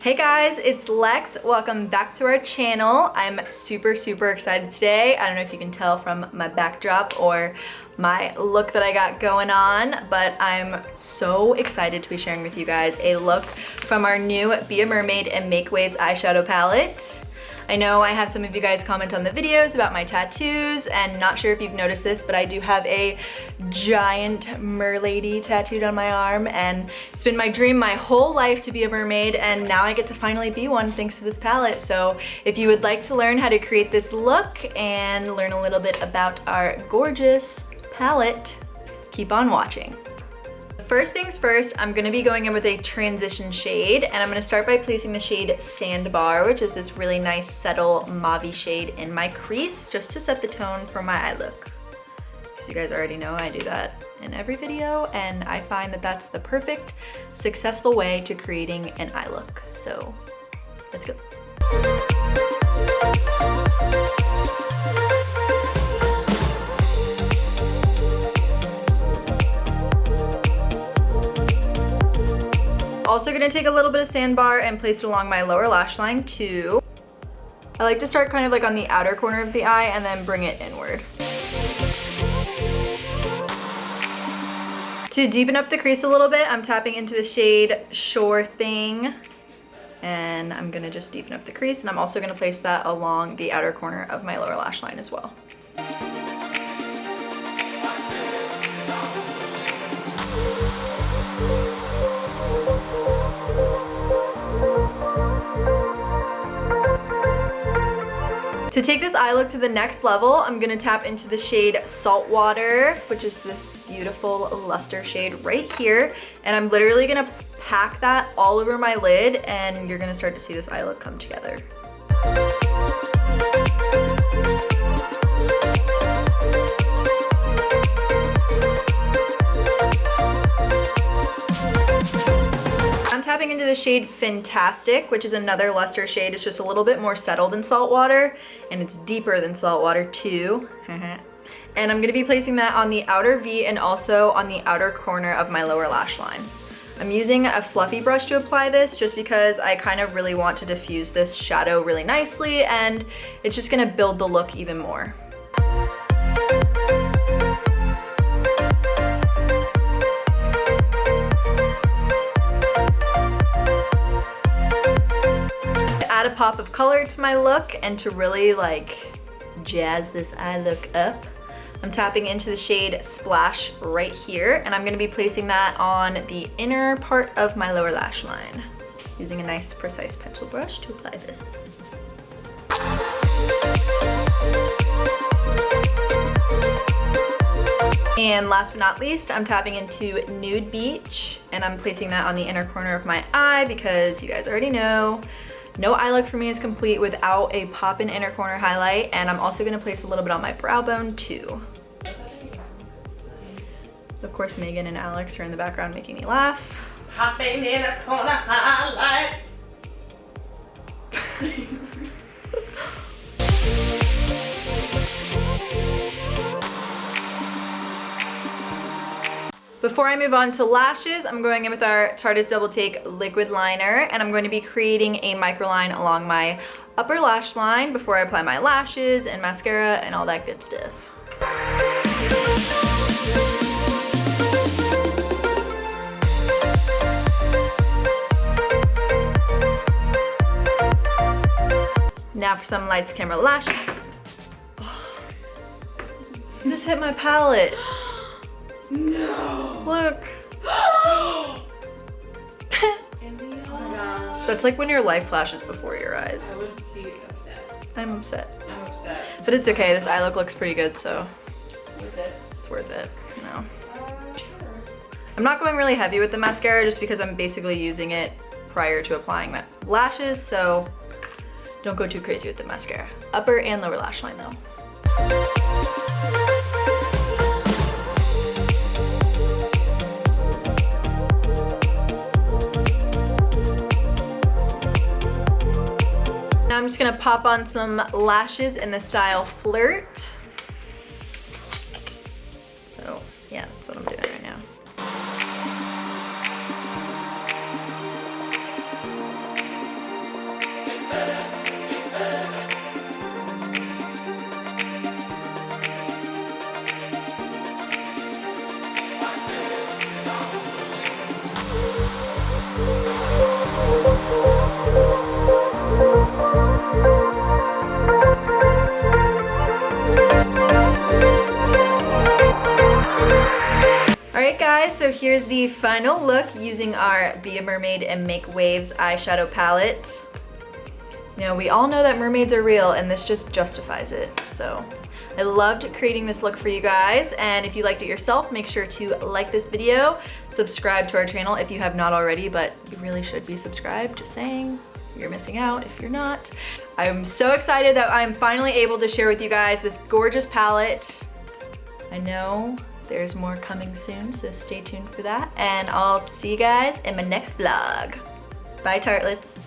Hey guys, it's Lex. Welcome back to our channel. I'm super excited today. I don't know if you can tell from my backdrop or my look that I got going on, but I'm so excited to be sharing with you guys a look from our new Be a Mermaid and Make Waves eyeshadow palette. I know I have some of you guys comment on the videos about my tattoos, and not sure if you've noticed this, but I do have a giant merlady tattooed on my arm, and it's been my dream my whole life to be a mermaid, and now I get to finally be one thanks to this palette. So if you would like to learn how to create this look and learn a little bit about our gorgeous palette, keep on watching. First things first, I'm gonna be going in with a transition shade, and I'm gonna start by placing the shade Sandbar, which is this really nice, subtle mauve shade in my crease, just to set the tone for my eye look. As you guys already know, I do that in every video, and I find that that's the perfect, successful way to creating an eye look. So, let's go. Also gonna take a little bit of Sandbar and place it along my lower lash line too. I like to start kind of like on the outer corner of the eye and then bring it inward. To deepen up the crease a little bit, I'm tapping into the shade Sure Thing, and I'm gonna just deepen up the crease, and I'm also gonna place that along the outer corner of my lower lash line as well. To take this eye look to the next level, I'm gonna tap into the shade Saltwater, which is this beautiful luster shade right here. And I'm literally gonna pack that all over my lid, and you're gonna start to see this eye look come together. I'm tapping into the shade Fantastic, which is another luster shade. It's just a little bit more subtle than Saltwater, and it's deeper than Saltwater too. And I'm gonna be placing that on the outer V and also on the outer corner of my lower lash line. I'm using a fluffy brush to apply this just because I kind of really want to diffuse this shadow really nicely, and it's just gonna build the look even more. Add a pop of color to my look, and to really like jazz this eye look up, I'm tapping into the shade Splash right here, and I'm gonna be placing that on the inner part of my lower lash line, using a nice precise pencil brush to apply this. And last but not least, I'm tapping into Nude Beach, and I'm placing that on the inner corner of my eye because you guys already know, no eye look for me is complete without a pop-in inner corner highlight, and I'm also gonna place a little bit on my brow bone too. Of course, Megan and Alex are in the background making me laugh. Popping in a corner highlight. Before I move on to lashes, I'm going in with our Tarte Double Take liquid liner, and I'm going to be creating a microline along my upper lash line before I apply my lashes and mascara and all that good stuff. Now for some lights, camera, lash. Oh, I just hit my palette. No. Look. Oh my gosh. That's like when your life flashes before your I eyes. would be upset. I'm upset. I'm upset. But it's okay, this eye look looks pretty good, so With it. it's worth it, you know. Sure. I'm not going really heavy with the mascara just because I'm basically using it prior to applying my lashes, so don't go too crazy with the mascara. Upper and lower lash line though. Now I'm just gonna pop on some lashes in the style Flirt. So yeah, that's what I'm doing right now. here's the final look using our Be a Mermaid and Make Waves eyeshadow palette. You know, we all know that mermaids are real and this just justifies it. So I loved creating this look for you guys, and if you liked it yourself, make sure to like this video, subscribe to our channel if you have not already, but you really should be subscribed, just saying. You're missing out if you're not. I'm so excited that I'm finally able to share with you guys this gorgeous palette. I know there's more coming soon, so stay tuned for that, and I'll see you guys in my next vlog. Bye, tartlets.